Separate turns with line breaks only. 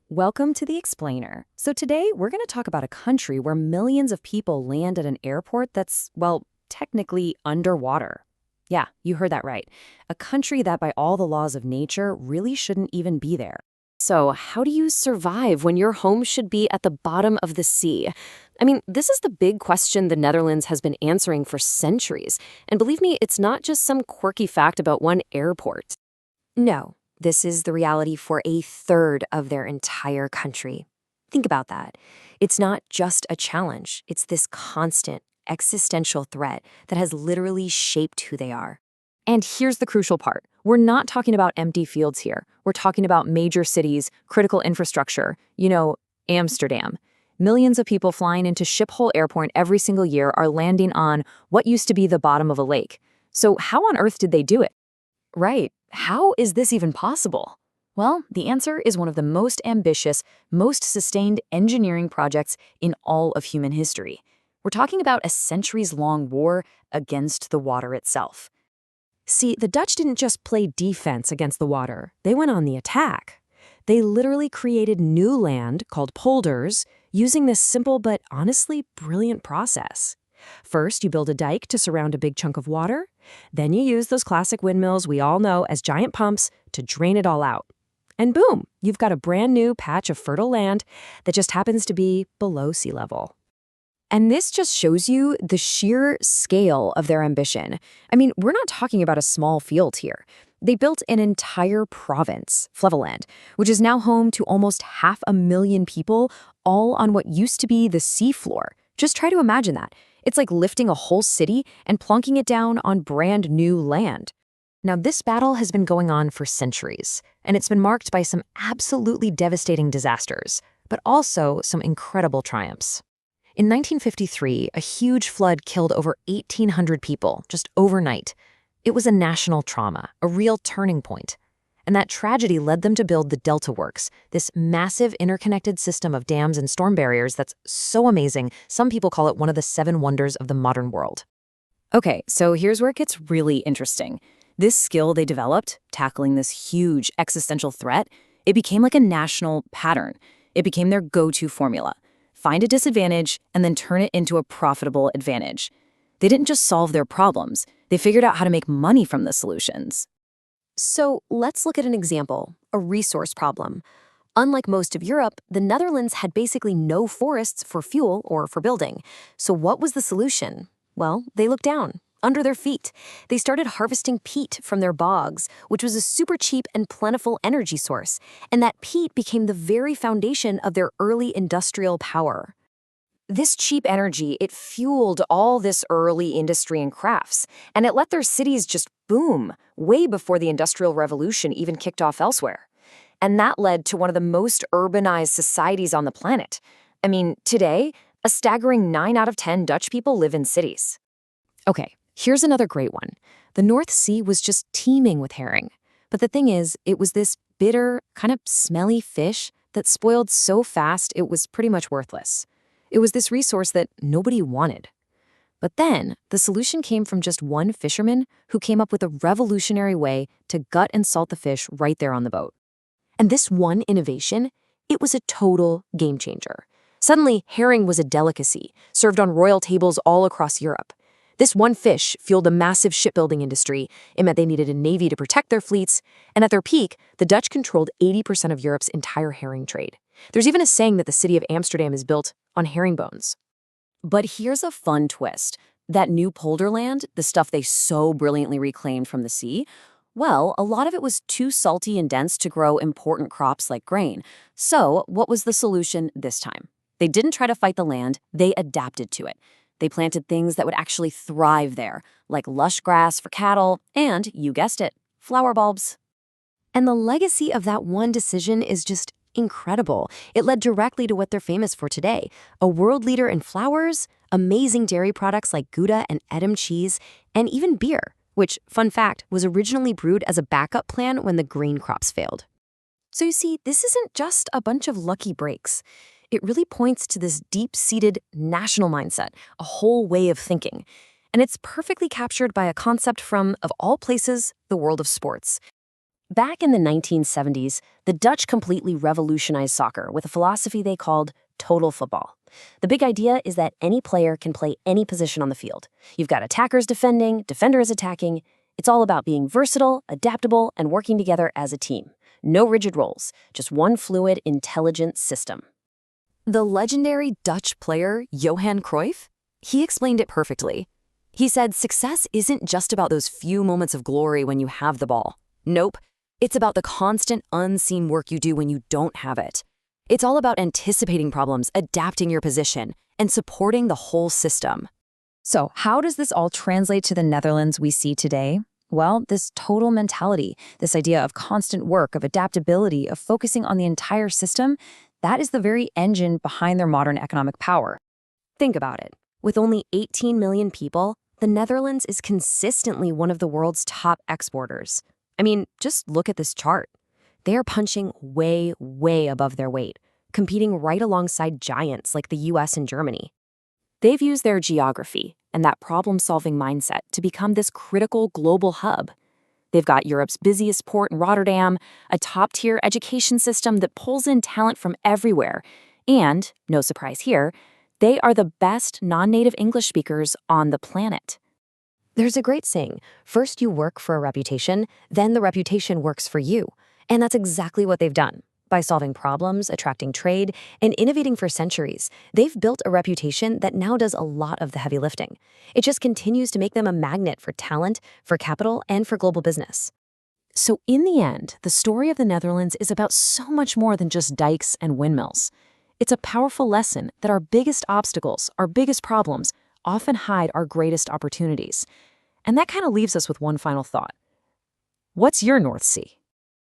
Welcome to The Explainer. So today we're going to talk about a country where millions of people land at an airport that's, well, technically underwater. Yeah, you heard that right. A country that by all the laws of nature really shouldn't even be there. So how do you survive when your home should be at the bottom of the sea? I mean, this is the big question the Netherlands has been answering for centuries. And believe me, it's not just some quirky fact about one airport. No, this is the reality for a third of their entire country. Think about that. It's not just a challenge, it's this constant, existential threat that has literally shaped who they are. And here's the crucial part. We're not talking about empty fields here. We're talking about major cities, critical infrastructure, Amsterdam. Millions of people flying into Schiphol Airport every single year are landing on what used to be the bottom of a lake. So how on earth did they do it? Right. How is this even possible? Well, the answer is one of the most ambitious, most sustained engineering projects in all of human history. We're talking about a centuries-long war against the water itself. See, the Dutch didn't just play defense against the water. They went on the attack. They literally created new land called polders using this simple but honestly brilliant process. First, you build a dike to surround a big chunk of water. Then you use those classic windmills we all know as giant pumps to drain it all out. And boom, you've got a brand new patch of fertile land that just happens to be below sea level. And this just shows you the sheer scale of their ambition. I mean, we're not talking about a small field here. They built an entire province, Flevoland, which is now home to almost 500,000 people, all on what used to be the seafloor. Just try to imagine that. It's like lifting a whole city and plonking it down on brand new land. Now, this battle has been going on for centuries, and it's been marked by some absolutely devastating disasters, but also some incredible triumphs. In 1953, a huge flood killed over 1,800 people just overnight. It was a national trauma, a real turning point. And that tragedy led them to build the Delta Works, this massive interconnected system of dams and storm barriers that's so amazing, some people call it one of the 7 wonders of the modern world. Okay, so here's where it gets really interesting. This skill they developed, tackling this huge existential threat, it became like a national pattern. It became their go-to formula. Find a disadvantage and then turn it into a profitable advantage. They didn't just solve their problems, they figured out how to make money from the solutions. So let's look at an example, a resource problem. Unlike most of Europe, the Netherlands had basically no forests for fuel or for building. So what was the solution? Well, they looked down, under their feet. They started harvesting peat from their bogs, which was a super cheap and plentiful energy source. And that peat became the very foundation of their early industrial power. This cheap energy, it fueled all this early industry and crafts, and it let their cities just boom, way before the Industrial Revolution even kicked off elsewhere. And that led to one of the most urbanized societies on the planet. I mean, today, a staggering 9 out of 10 Dutch people live in cities. Okay, here's another great one. The North Sea was just teeming with herring. But the thing is, it was this bitter, kind of smelly fish that spoiled so fast it was pretty much worthless. It was this resource that nobody wanted. But then, the solution came from just one fisherman who came up with a revolutionary way to gut and salt the fish right there on the boat. And this one innovation, it was a total game changer. Suddenly, herring was a delicacy, served on royal tables all across Europe. This one fish fueled a massive shipbuilding industry. It meant they needed a navy to protect their fleets, and at their peak, the Dutch controlled 80% of Europe's entire herring trade. There's even a saying that the city of Amsterdam is built on herringbones. But here's a fun twist. That new polderland, the stuff they so brilliantly reclaimed from the sea, well, a lot of it was too salty and dense to grow important crops like grain. So what was the solution this time? They didn't try to fight the land, they adapted to it. They planted things that would actually thrive there, like lush grass for cattle and, you guessed it, flower bulbs. And the legacy of that one decision is just incredible. It led directly to what they're famous for today, a world leader in flowers, amazing dairy products like Gouda and Edam cheese, and even beer, which, fun fact, was originally brewed as a backup plan when the grain crops failed. So you see, this isn't just a bunch of lucky breaks. It really points to this deep-seated national mindset, a whole way of thinking. And it's perfectly captured by a concept from, of all places, the world of sports.
Back in the 1970s, the Dutch completely revolutionized soccer with a philosophy they called total football. The big idea is that any player can play any position on the field. You've got attackers defending, defenders attacking. It's all about being versatile, adaptable, and working together as a team. No rigid roles, just one fluid, intelligent system.
The legendary Dutch player Johan Cruyff? He explained it perfectly. He said success isn't just about those few moments of glory when you have the ball. Nope. It's about the constant, unseen work you do when you don't have it. It's all about anticipating problems, adapting your position, and supporting the whole system. So, how does this all translate to the Netherlands we see today? Well, this total mentality, this idea of constant work, of adaptability, of focusing on the entire system, that is the very engine behind their modern economic power. Think about it. With only 18 million people, the Netherlands is consistently one of the world's top exporters. I mean, just look at this chart. They are punching way, way above their weight, competing right alongside giants like the US and Germany. They've used their geography and that problem-solving mindset to become this critical global hub. They've got Europe's busiest port in Rotterdam, a top-tier education system that pulls in talent from everywhere, and, no surprise here, they are the best non-native English speakers on the planet. There's a great saying, first you work for a reputation, then the reputation works for you. And that's exactly what they've done. By solving problems, attracting trade, and innovating for centuries, they've built a reputation that now does a lot of the heavy lifting. It just continues to make them a magnet for talent, for capital, and for global business. So in the end, the story of the Netherlands is about so much more than just dikes and windmills. It's a powerful lesson that our biggest obstacles, our biggest problems, often hide our greatest opportunities. And that kind of leaves us with one final thought. What's your North Sea?